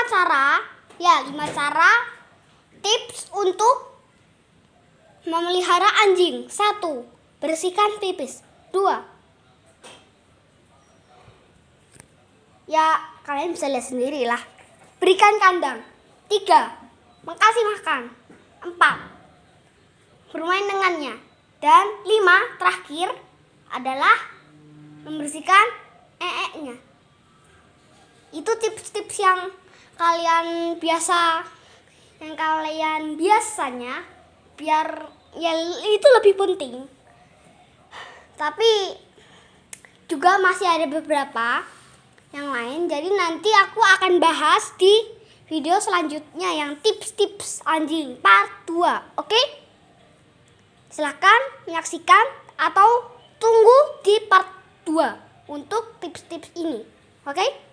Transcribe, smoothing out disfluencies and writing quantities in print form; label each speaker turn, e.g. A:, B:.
A: 5 cara tips untuk memelihara anjing. 1. Bersihkan pipis. 2. Ya, kalian bisa lihat sendiri lah. Berikan kandang. 3. Kasih makan. 4. Bermain dengannya. Dan 5, terakhir adalah membersihkan ee-nya. Itu tips-tips yang kalian biasanya biar ya itu lebih penting. Tapi juga masih ada beberapa yang lain. Jadi nanti aku akan bahas di video selanjutnya yang tips-tips anjing part 2. Oke? Silahkan menyaksikan atau tunggu di part 2 untuk tips-tips ini. Oke?